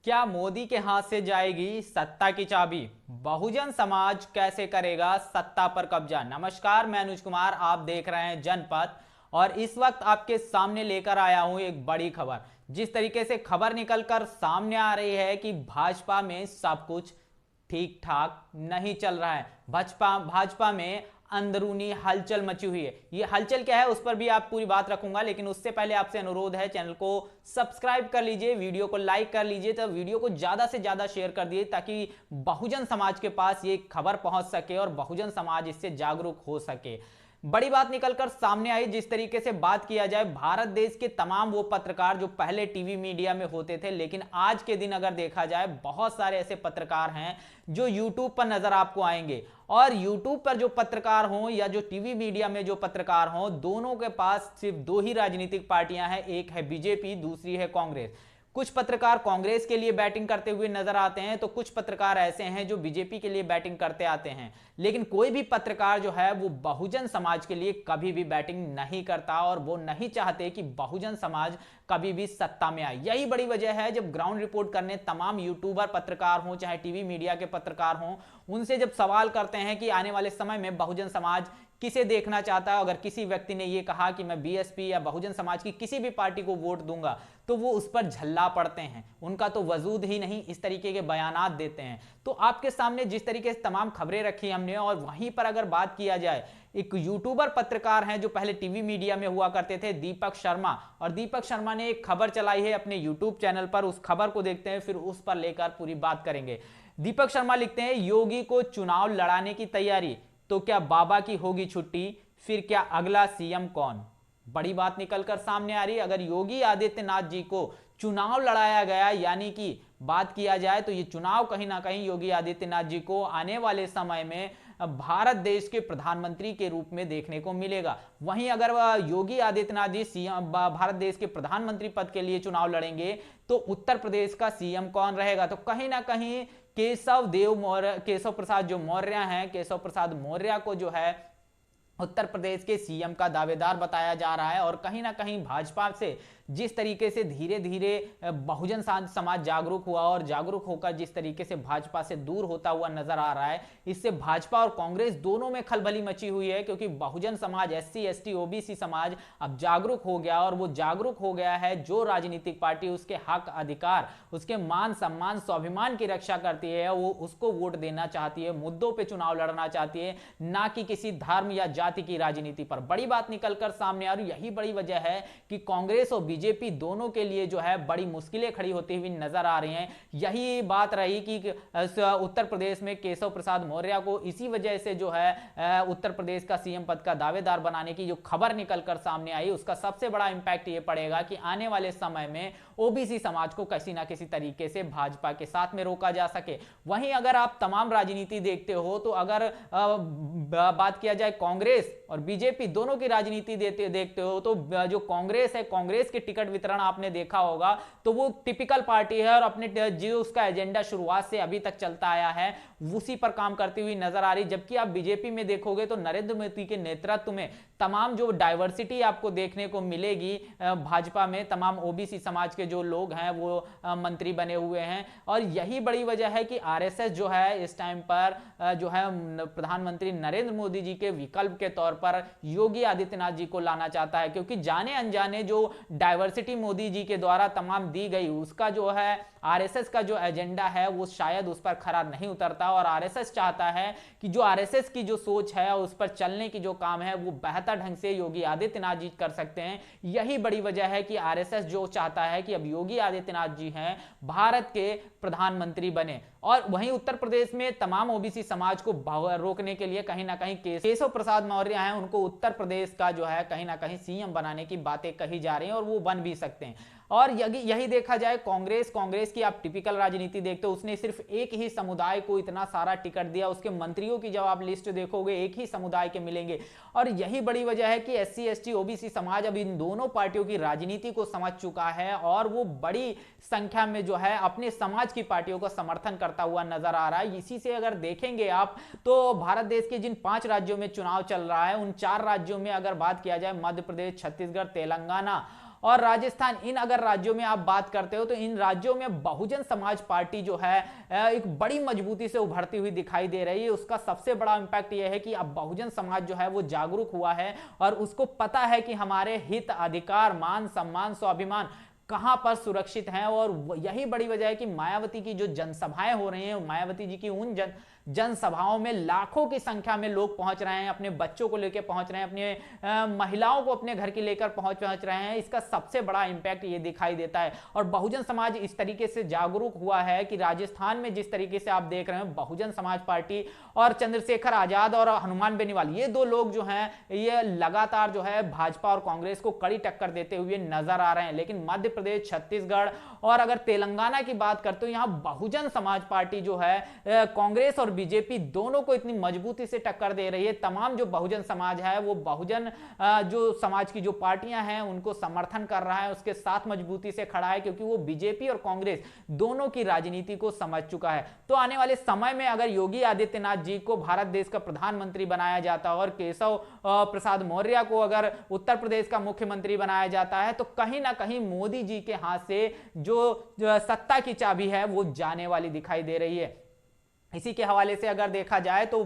क्या मोदी के हाथ से जाएगी सत्ता की चाबी? बहुजन समाज कैसे करेगा सत्ता पर कब्जा? नमस्कार, मैं अनुज कुमार, आप देख रहे हैं जनपथ। और इस वक्त आपके सामने लेकर आया हूं एक बड़ी खबर। जिस तरीके से खबर निकलकर सामने आ रही है कि भाजपा में सब कुछ ठीक ठाक नहीं चल रहा है। भाजपा भाजपा में अंदरूनी हलचल मची हुई है। ये हलचल क्या है उस पर भी आप पूरी बात रखूंगा, लेकिन उससे पहले आपसे अनुरोध है, चैनल को सब्सक्राइब कर लीजिए, वीडियो को लाइक कर लीजिए, तो वीडियो को ज्यादा से ज्यादा शेयर कर दिए ताकि बहुजन समाज के पास ये खबर पहुंच सके और बहुजन समाज इससे जागरूक हो सके। बड़ी बात निकलकर सामने आई। जिस तरीके से बात किया जाए, भारत देश के तमाम वो पत्रकार जो पहले टीवी मीडिया में होते थे, लेकिन आज के दिन अगर देखा जाए बहुत सारे ऐसे पत्रकार हैं जो यूट्यूब पर नजर आपको आएंगे। और यूट्यूब पर जो पत्रकार हों या जो टीवी मीडिया में जो पत्रकार हों, दोनों के पास सिर्फ दो ही राजनीतिक पार्टियां हैं, एक है बीजेपी, दूसरी है कांग्रेस। कुछ पत्रकार कांग्रेस के लिए बैटिंग करते हुए नजर आते हैं तो कुछ पत्रकार ऐसे हैं जो बीजेपी के लिए बैटिंग करते आते हैं। लेकिन कोई भी पत्रकार जो है वो बहुजन समाज के लिए कभी भी बैटिंग नहीं करता और वो नहीं चाहते कि बहुजन समाज कभी भी सत्ता में आए। यही बड़ी वजह है, जब ग्राउंड रिपोर्ट करने तमाम यूट्यूबर पत्रकार हों चाहे टीवी मीडिया के पत्रकार हों, उनसे जब सवाल करते हैं कि आने वाले समय में बहुजन समाज किसे देखना चाहता है, अगर किसी व्यक्ति ने यह कहा कि मैं बीएसपी या बहुजन समाज की किसी भी पार्टी को वोट दूंगा, तो वो उस पर झल्ला पड़ते हैं। उनका तो वजूद ही नहीं, इस तरीके के बयानात देते हैं। तो आपके सामने जिस तरीके से तमाम खबरें रखी हमने, और वहीं पर अगर बात किया जाए, एक यूट्यूबर पत्रकार हैं जो पहले टीवी मीडिया में हुआ करते थे, दीपक शर्मा। और दीपक शर्मा ने एक खबर चलाई है अपने यूट्यूब चैनल पर। उस खबर को देखते हैं, फिर उस पर लेकर पूरी बात करेंगे। दीपक शर्मा लिखते हैं, योगी को चुनाव लड़ाने की तैयारी, तो क्या बाबा की होगी छुट्टी, फिर क्या अगला सीएम कौन? बड़ी बात निकलकर सामने आ रही है। अगर योगी आदित्यनाथ जी को चुनाव लड़ाया गया, यानी कि बात किया जाए तो ये चुनाव कहीं ना कहीं योगी आदित्यनाथ जी को आने वाले समय में भारत देश के प्रधानमंत्री के रूप में देखने को मिलेगा। वहीं अगर योगी आदित्यनाथ जी सीएम भारत देश के प्रधानमंत्री पद के लिए चुनाव लड़ेंगे तो उत्तर प्रदेश का सीएम कौन रहेगा? तो कहीं ना कहीं केशव प्रसाद जो मौर्य हैं, केशव प्रसाद मौर्य को जो है उत्तर प्रदेश के सीएम का दावेदार बताया जा रहा है। और कहीं ना कहीं भाजपा से जिस तरीके से धीरे धीरे बहुजन समाज जागरूक हुआ और जागरूक होकर जिस तरीके से भाजपा से दूर होता हुआ नजर आ रहा है, इससे भाजपा और कांग्रेस दोनों में खलबली मची हुई है। क्योंकि Bahujan Samaj, SC ST OBC समाज अब जागरूक हो गया, और वो जागरूक हो गया है जो राजनीतिक पार्टी उसके हक अधिकार, उसके मान सम्मान स्वाभिमान की रक्षा करती है, वो उसको वोट देना चाहती है, मुद्दों पर चुनाव लड़ना चाहती है, ना कि किसी धर्म या जाति की राजनीति पर। बड़ी बात निकलकर सामने आ रही, यही बड़ी वजह है कि कांग्रेस और बीजेपी दोनों के लिए जो है बड़ी मुश्किलें खड़ी होती हुई नजर आ रही हैं। यही बात रही कि उत्तर प्रदेश में केशव प्रसाद मौर्य को इसी वजह से जो है उत्तर प्रदेश का सीएम पद का दावेदार बनाने की जो खबर निकलकर सामने आई, उसका सबसे बड़ा इंपैक्ट ये पड़ेगा कि आने वाले समय में ओबीसी समाज को किसी ना किसी तरीके से भाजपा के साथ में रोका जा सके। वहीं अगर आप तमाम राजनीति देखते हो तो अगर बात किया जाए कांग्रेस और बीजेपी दोनों की राजनीति देखते हो तो जो कांग्रेस है, कांग्रेस के टिकट वितरण आपने देखा होगा तो वो टिपिकल पार्टी है और अपने जो उसका एजेंडा शुरुआत से अभी तक चलता आया है उसी पर काम करती हुई नजर आ रही। जबकि आप बीजेपी में देखोगे तो नरेंद्र मोदी के नेतृत्व में तमाम जो डाइवर्सिटी आपको देखने को मिलेगी, भाजपा में तमाम ओबीसी समाज के जो लोग हैं वो मंत्री बने हुए हैं। और यही बड़ी वजह है कि आरएसएस जो है इस टाइम पर जो है प्रधानमंत्री नरेंद्र मोदी जी के विकल्प के तौर पर योगी आदित्यनाथ जी को लाना चाहता है। क्योंकि जाने अनजाने जो डाइवर्सिटी मोदी जी के द्वारा तमाम दी गई, उसका जो है आरएसएस का जो एजेंडा है वो शायद उस पर खरा नहीं उतरता। और आरएसएस चाहता है कि जो आरएसएस की जो सोच है उस पर चलने की जो काम है वो बेहतर ढंग से योगी आदित्यनाथ जी कर सकते हैं। यही बड़ी वजह है कि आरएसएस जो चाहता है कि अब योगी आदित्यनाथ जी हैं भारत के प्रधानमंत्री बने। और वहीं उत्तर प्रदेश में तमाम ओबीसी समाज को रोकने के लिए कहीं ना कहीं केशव प्रसाद मौर्य हैं, उनको उत्तर प्रदेश का जो है कहीं ना कहीं सीएम बनाने की बातें कही जा रही हैं और वो बन भी सकते हैं। और यही देखा जाए कांग्रेस की आप टिपिकल राजनीति देखते हो, उसने सिर्फ एक ही समुदाय को इतना सारा टिकट दिया, उसके मंत्रियों की जब आप लिस्ट देखोगे एक ही समुदाय के मिलेंगे। और यही बड़ी वजह है कि एससी एसटी ओबीसी समाज अब इन दोनों पार्टियों की राजनीति को समझ चुका है और वो बड़ी संख्या में जो है अपने समाज की पार्टियों का समर्थन करता हुआ नजर आ रहा है। इसी से अगर देखेंगे आप तो भारत देश के जिन 5 राज्यों में चुनाव चल रहा है उन 4 राज्यों में अगर बात किया जाए, मध्य प्रदेश, छत्तीसगढ़, तेलंगाना और राजस्थान, इन अगर राज्यों में आप बात करते हो तो इन राज्यों में बहुजन समाज पार्टी जो है एक बड़ी मजबूती से उभरती हुई दिखाई दे रही है। उसका सबसे बड़ा इंपैक्ट यह है कि अब बहुजन समाज जो है वो जागरूक हुआ है और उसको पता है कि हमारे हित, अधिकार, मान सम्मान, स्वाभिमान कहां पर सुरक्षित हैं। और यही बड़ी वजह है कि मायावती की जो जनसभाएं हो रही हैं, मायावती जी की उन जनसभाओं में लाखों की संख्या में लोग पहुंच रहे हैं, अपने बच्चों को लेकर पहुंच रहे हैं, अपने महिलाओं को अपने घर के लेकर पहुंच रहे हैं। इसका सबसे बड़ा इंपैक्ट ये दिखाई देता है। और बहुजन समाज इस तरीके से जागरूक हुआ है कि राजस्थान में जिस तरीके से आप देख रहे हैं, बहुजन समाज पार्टी और चंद्रशेखर आजाद और हनुमान बेनीवाल, ये दो लोग जो हैं ये लगातार जो है भाजपा और कांग्रेस को कड़ी टक्कर देते हुए नजर आ रहे हैं। लेकिन मध्य प्रदेश, छत्तीसगढ़ और अगर तेलंगाना की बात करते हो, यहां बहुजन समाज पार्टी जो है कांग्रेस और बीजेपी दोनों को इतनी मजबूती से टक्कर दे रही है। तमाम जो बहुजन समाज है वो बहुजन जो समाज की जो पार्टियां हैं उनको समर्थन कर रहा है, उसके साथ मजबूती से खड़ा है, क्योंकि वो बीजेपी और कांग्रेस दोनों की राजनीति को समझ चुका है। तो आने वाले समय में अगर योगी आदित्यनाथ जी को भारत देश का प्रधानमंत्री बनाया जाता और केशव प्रसाद मौर्य को अगर उत्तर प्रदेश का मुख्यमंत्री बनाया जाता है, तो कहीं ना कहीं मोदी जी के हाथ से जो सत्ता की चाबी है वो जाने वाली दिखाई दे रही है। इसी के हवाले से अगर देखा जाए तो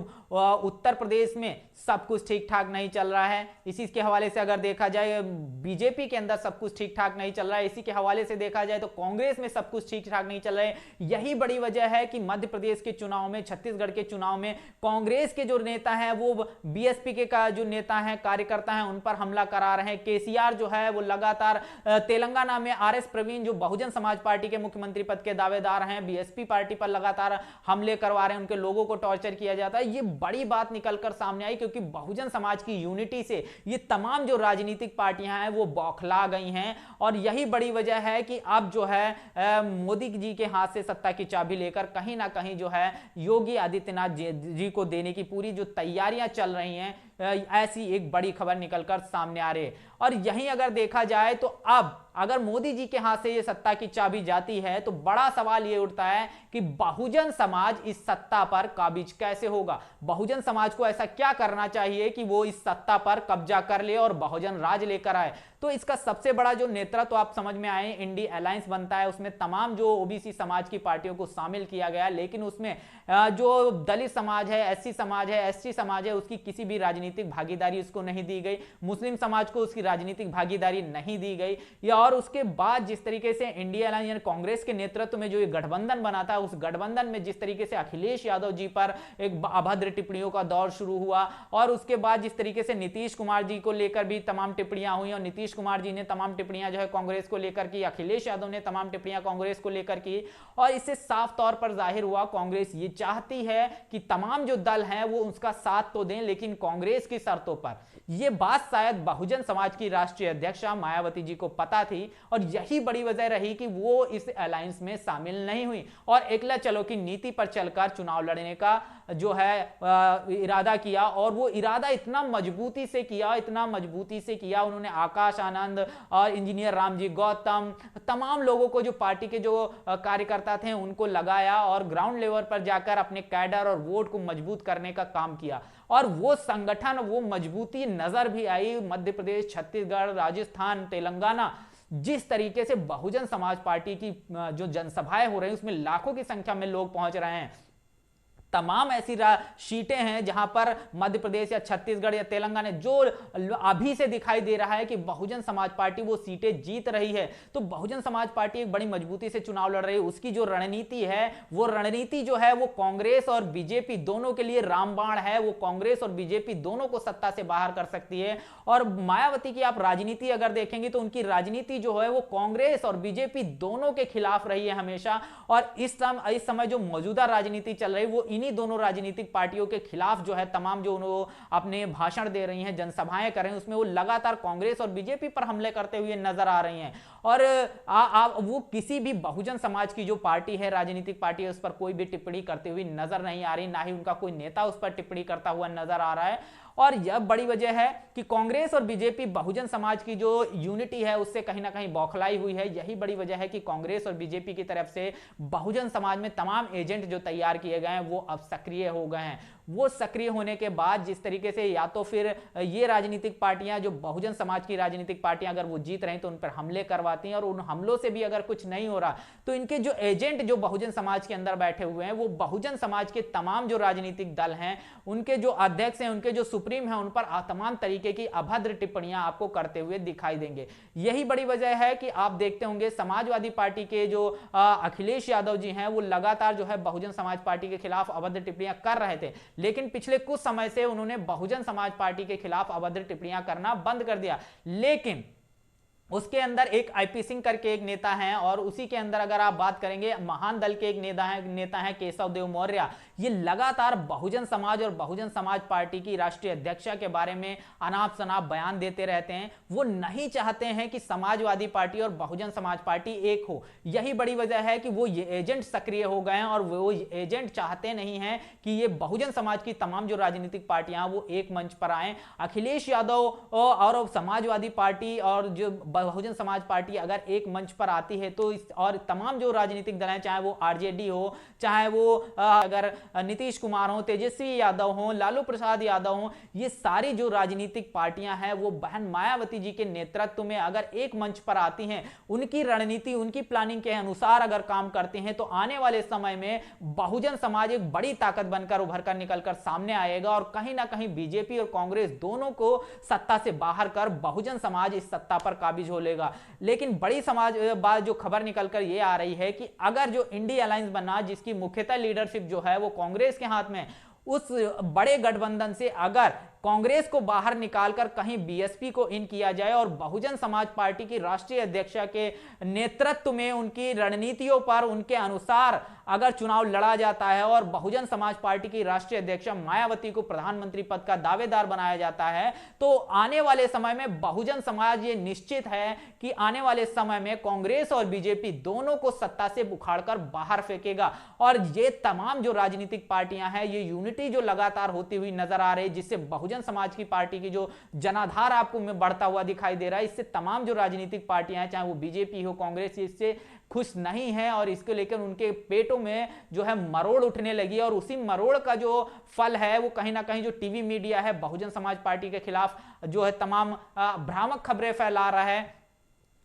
उत्तर प्रदेश में सब कुछ ठीक ठाक नहीं चल रहा है। इसी के हवाले से अगर देखा जाए बीजेपी के अंदर सब कुछ ठीक ठाक नहीं चल रहा है। इसी के हवाले से देखा जाए तो कांग्रेस में सब कुछ ठीक ठाक नहीं चल रहा है। यही बड़ी वजह है कि मध्य प्रदेश के चुनाव में, छत्तीसगढ़ के चुनाव में कांग्रेस के जो नेता हैं वो बीएसपी के का जो नेता हैं, कार्यकर्ता हैं, उन पर हमला करा रहे हैं। केसीआर जो है वो लगातार तेलंगाना में आरएस प्रवीण जो बहुजन समाज पार्टी के मुख्यमंत्री पद के दावेदार हैं, बीएसपी पार्टी पर लगातार हमले करवा रहे हैं, उनके लोगों को टॉर्चर किया जाता है। ये बड़ी बात निकलकर सामने आई, क्योंकि बहुजन समाज की यूनिटी से ये तमाम जो राजनीतिक पार्टियां हैं वो बौखला गई हैं। और यही बड़ी वजह है कि अब जो है मोदी जी के हाथ से सत्ता की चाबी लेकर कहीं ना कहीं जो है योगी आदित्यनाथ जी को देने की पूरी जो तैयारियां चल रही हैं, ऐसी एक बड़ी खबर निकलकर सामने आ रही है। और यहीं अगर देखा जाए तो अब अगर मोदी जी के हाथ से ये सत्ता की चाबी जाती है तो बड़ा सवाल ये उठता है कि बहुजन समाज इस सत्ता पर काबिज कैसे होगा। बहुजन समाज को ऐसा क्या करना चाहिए कि वो इस सत्ता पर कब्जा कर ले और बहुजन राज लेकर आए। तो इसका सबसे बड़ा जो नेतृत्व आप समझ में आए, इंडिया अलायंस बनता है, उसमें तमाम जो ओबीसी समाज की पार्टियों को शामिल किया गया, लेकिन उसमें जो दलित समाज है, एससी समाज है, एसटी समाज है, उसकी किसी भी राजनीतिक भागीदारी उसको नहीं दी गई। मुस्लिम समाज को उसकी राजनीतिक भागीदारी नहीं दी गई। या और उसके बाद जिस तरीके से इंडिया अलायंस यानी कांग्रेस के नेतृत्व में जो ये गठबंधन बना था, उस गठबंधन में जिस तरीके से अखिलेश यादव जी पर एक अभद्र टिप्पणियों का दौर शुरू हुआ, और उसके बाद जिस तरीके से नीतीश कुमार जी को लेकर भी तमाम टिप्पणियां हुई, और नीतीश कुमार जी ने तमाम टिप्पणियां जो है कांग्रेस को लेकर की, अखिलेश यादव ने तमाम टिप्पणियां कांग्रेस को लेकर की, और इससे साफ तौर पर जाहिर हुआ कांग्रेस ये चाहती है कि तमाम जो दल हैं वो उसका साथ तो दें, लेकिन कांग्रेस की शर्तों पर। ये बात शायद बहुजन समाज की राष्ट्रीय अध्यक्षा मायावती जी को पता थी, और यही बड़ी वजह रही कि वो इस अलायंस में शामिल नहीं हुई और एकला चलो की नीति पर चलकर चुनाव लड़ने का जो है इरादा किया। और वो इरादा इतना मजबूती से किया, इतना मजबूती से किया, उन्होंने आकाश आनंद और इंजीनियर रामजी गौतम, तमाम लोगों को, जो पार्टी के जो कार्यकर्ता थे, उनको लगाया और ग्राउंड लेवल पर जाकर अपने कैडर और वोट को मजबूत करने का काम किया। और वो संगठन, वो मजबूती नजर भी आई मध्य प्रदेश, छत्तीसगढ़, राजस्थान, तेलंगाना। जिस तरीके से बहुजन समाज पार्टी की जो जनसभाएं हो रही हैं उसमें लाखों की संख्या में लोग पहुंच रहे हैं। तमाम ऐसी सीटें हैं जहां पर मध्य प्रदेश या छत्तीसगढ़ या तेलंगाना, जो अभी से दिखाई दे रहा है कि बहुजन समाज पार्टी वो सीटें जीत रही है। तो बहुजन समाज पार्टी एक बड़ी मजबूती से चुनाव लड़ रही है। उसकी जो रणनीति है, वो रणनीति जो है वो कांग्रेस और बीजेपी दोनों के लिए रामबाण है। वो कांग्रेस और बीजेपी दोनों को सत्ता से बाहर कर सकती है। और मायावती की आप राजनीति अगर देखेंगे तो उनकी राजनीति जो है वो कांग्रेस और बीजेपी दोनों के खिलाफ रही है हमेशा। और इस समय जो मौजूदा राजनीति चल रही है वो इन्हीं दोनों राजनीतिक पार्टियों के खिलाफ जो है, तमाम जो अपने भाषण दे रही हैं, जनसभाएं कर रहे हैं, उसमें वो लगातार कांग्रेस और बीजेपी पर हमले करते हुए नजर आ रही हैं। और वो किसी भी बहुजन समाज की जो पार्टी है, राजनीतिक पार्टी है, उस पर कोई भी टिप्पणी करते हुए नजर नहीं आ रही, ना ही उनका कोई नेता उस पर टिप्पणी करता हुआ नजर आ रहा है। और यह बड़ी वजह है कि कांग्रेस और बीजेपी बहुजन समाज की जो यूनिटी है उससे कहीं ना कहीं बौखलाई हुई है। यही बड़ी वजह है कि कांग्रेस और बीजेपी की तरफ से बहुजन समाज में तमाम एजेंट जो तैयार किए गए हैं वो अब सक्रिय हो गए हैं। वो सक्रिय होने के बाद जिस तरीके से या तो फिर ये राजनीतिक पार्टियां जो बहुजन समाज की राजनीतिक पार्टियां अगर वो जीत रही तो उन पर हमले करवाती हैं, और उन हमलों से भी अगर कुछ नहीं हो रहा तो इनके जो एजेंट जो बहुजन समाज के अंदर बैठे हुए हैं वो बहुजन समाज के तमाम जो राजनीतिक दल हैं, उनके जो अध्यक्ष हैं, उनके जो सुप्रीम हैं, उन पर तमाम तरीके की अभद्र टिप्पणियां आपको करते हुए दिखाई देंगे। यही बड़ी वजह है कि आप देखते होंगे समाजवादी पार्टी के जो अखिलेश यादव जी हैं वो लगातार जो है बहुजन समाज पार्टी के खिलाफ अभद्र टिप्पणियां कर रहे थे, लेकिन पिछले कुछ समय से उन्होंने बहुजन समाज पार्टी के खिलाफ अभद्र टिप्पणियां करना बंद कर दिया। लेकिन उसके अंदर एक आईपी सिंह करके एक नेता हैं, और उसी के अंदर अगर आप बात करेंगे महान दल के एक नेता हैं केशव देव मौर्य। ये लगातार बहुजन समाज और बहुजन समाज पार्टी की राष्ट्रीय अध्यक्षा के बारे में अनाप शनाप बयान देते रहते हैं। वो नहीं चाहते हैं कि समाजवादी पार्टी और बहुजन समाज पार्टी एक हो। यही बड़ी वजह है कि वो ये एजेंट सक्रिय हो गए हैं, और वो एजेंट चाहते नहीं हैं कि ये बहुजन समाज की तमाम जो राजनीतिक पार्टियां वो एक मंच पर आए। अखिलेश यादव और समाजवादी पार्टी और जो बहुजन समाज पार्टी अगर एक मंच पर आती है तो और तमाम जो राजनीतिक दल हैं, चाहे वो आरजेडी हो, चाहे वो अगर नीतीश कुमार हो, तेजस्वी यादव हो, लालू प्रसाद यादव हो, ये सारी जो राजनीतिक पार्टियां हैं वो बहन मायावती जी के नेतृत्व में अगर एक मंच पर आती हैं, उनकी रणनीति उनकी प्लानिंग के अनुसार अगर काम करते हैं तो आने वाले समय में बहुजन समाज एक बड़ी ताकत बनकर उभर कर निकलकर सामने आएगा, और कहीं ना कहीं बीजेपी और कांग्रेस दोनों को सत्ता से बाहर कर बहुजन समाज इस सत्ता पर काबिज हो लेगा। लेकिन बड़ी समाज बात जो खबर निकलकर ये आ रही है कि अगर जो इंडी अलायंस बना जिसकी मुख्यतः लीडरशिप जो है वो कांग्रेस के हाथ में, उस बड़े गठबंधन से अगर कांग्रेस को बाहर निकालकर कहीं बीएसपी को इन किया जाए और बहुजन समाज पार्टी की राष्ट्रीय अध्यक्षा के नेतृत्व में उनकी रणनीतियों पर उनके अनुसार अगर चुनाव लड़ा जाता है और बहुजन समाज पार्टी की राष्ट्रीय अध्यक्षा मायावती को प्रधानमंत्री पद का दावेदार बनाया जाता है, तो आने वाले समय में बहुजन समाज ये निश्चित है कि आने वाले समय में कांग्रेस और बीजेपी दोनों को सत्ता से उखाड़कर बाहर फेंकेगा। और ये तमाम जो राजनीतिक पार्टियां हैं, ये यूनिटी जो लगातार होती हुई नजर आ रही है, जिससे बहुजन समाज की पार्टी की जो जनाधार आपको में बढ़ता हुआ दिखाई दे रहा है, इससे तमाम जो राजनीतिक पार्टियां हैं, चाहे वो बीजेपी हो, कांग्रेस, इससे खुश नहीं है, और इसको लेकर उनके पेटों में जो है मरोड़ उठने लगी। और उसी मरोड़ का जो फल है वो कहीं ना कहीं जो टीवी मीडिया है बहुजन समाज पार्टी के खिलाफ जो है तमाम भ्रामक खबरें फैला रहा है,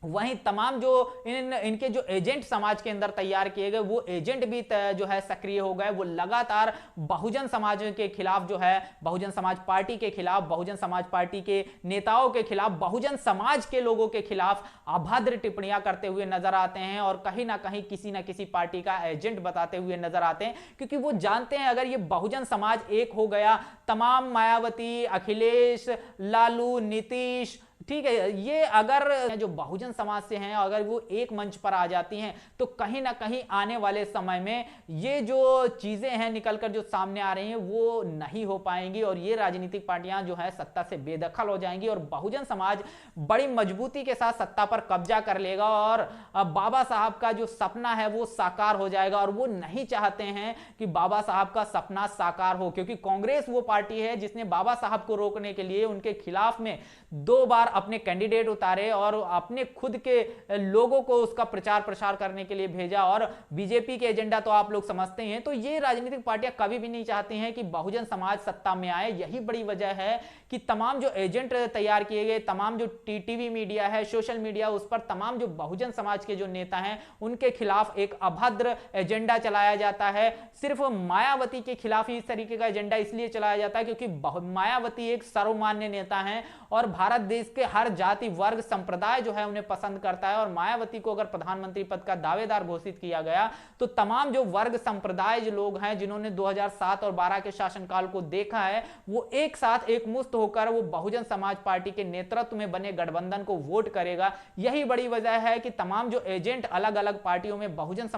वहीं तमाम जो इनके जो एजेंट समाज के अंदर तैयार किए गए वो एजेंट भी जो है सक्रिय हो गए। वो लगातार बहुजन समाज के खिलाफ जो है, बहुजन समाज पार्टी के खिलाफ, बहुजन समाज पार्टी के नेताओं के खिलाफ, बहुजन समाज के लोगों के खिलाफ अभद्र टिप्पणियां करते हुए नजर आते हैं, और कहीं ना कहीं किसी ना किसी पार्टी का एजेंट बताते हुए नजर आते हैं, क्योंकि वो जानते हैं अगर ये बहुजन समाज एक हो गया, तमाम मायावती, अखिलेश, लालू, नीतीश, ठीक है, ये अगर जो बहुजन समाज से हैं अगर वो एक मंच पर आ जाती हैं तो कहीं ना कहीं आने वाले समय में ये जो चीजें हैं निकलकर जो सामने आ रही हैं वो नहीं हो पाएंगी, और ये राजनीतिक पार्टियां जो है सत्ता से बेदखल हो जाएंगी, और बहुजन समाज बड़ी मजबूती के साथ सत्ता पर कब्जा कर लेगा, और बाबा साहब का जो सपना है वो साकार हो जाएगा। और वो नहीं चाहते हैं कि बाबा साहब का सपना साकार हो, क्योंकि कांग्रेस वो पार्टी है जिसने बाबा साहब को रोकने के लिए उनके खिलाफ में 2 बार अपने कैंडिडेट उतारे और अपने खुद के लोगों को उसका प्रचार प्रसार करने के लिए भेजा, और बीजेपी के एजेंडा तो आप लोग समझते हैं। तो ये राजनीतिक पार्टियां कभी भी नहीं चाहती हैं कि बहुजन समाज सत्ता में आए। यही बड़ी वजह है कि तमाम जो एजेंट तैयार किए गए, तमाम जो टीवी मीडिया है, सोशल मीडिया, उस पर तमाम जो बहुजन समाज के जो नेता हैं उनके खिलाफ एक अभद्र एजेंडा चलाया जाता है। सिर्फ मायावती के खिलाफ इस तरीके का एजेंडा इसलिए चलाया जाता है क्योंकि मायावती एक सर्वमान्य नेता है और भारत देश के हर जाति, वर्ग, संप्रदाय जो है उन्हें पसंद करता है, और मायावती को अगर प्रधानमंत्री पद का दावेदार घोषित किया गया तो तमाम जो वर्ग, संप्रदाय जो लोग हैं जिन्होंने 2007 और 12 के शासनकाल को देखा है, वो एक साथ एकमुश्त होकर वो बहुजन समाज पार्टी के नेतृत्व में बने गठबंधन को वोट करेगा। यही बड़ी वजह है कि तमाम जो एजेंट अलग अलग पार्टियों में बहुजन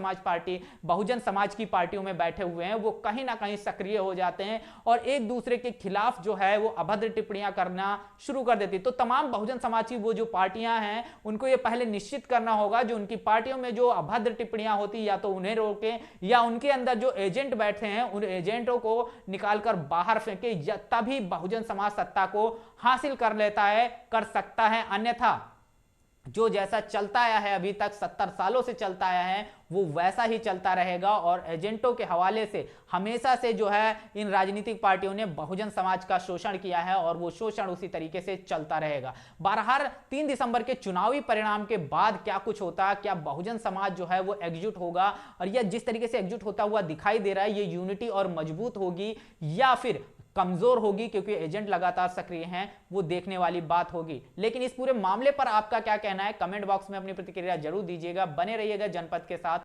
समाज की पार्टियों में बैठे हुए हैं वो कहीं ना कहीं सक्रिय हो जाते हैं और एक दूसरे के खिलाफ जो है वो अभद्र टिप्पणियां करना शुरू कर देती। तो तमाम बहुजन समाज की वो जो पार्टियां हैं उनको ये पहले निश्चित करना होगा जो उनकी पार्टियों में जो अभद्र टिप्पणियां होती या तो उन्हें रोके, या उनके अंदर जो एजेंट बैठे हैं उन एजेंटों को निकालकर बाहर फेंके, तभी बहुजन समाज सत्ता को हासिल कर सकता है। अन्यथा जो जैसा चलता आया है अभी तक 70 सालों से चलता आया है वो वैसा ही चलता रहेगा। और एजेंटों के हवाले से हमेशा से जो है इन राजनीतिक पार्टियों ने बहुजन समाज का शोषण किया है और वो शोषण उसी तरीके से चलता रहेगा। बहरहाल 3 दिसंबर के चुनावी परिणाम के बाद क्या कुछ होता, क्या बहुजन समाज जो है वो एकजुट होगा, और यह जिस तरीके से एकजुट होता हुआ दिखाई दे रहा है ये यूनिटी और मजबूत होगी या फिर कमजोर होगी क्योंकि एजेंट लगातार सक्रिय हैं, वो देखने वाली बात होगी। लेकिन इस पूरे मामले पर आपका क्या कहना है, कमेंट बॉक्स में अपनी प्रतिक्रिया जरूर दीजिएगा। बने रहिएगा जनपद के साथ।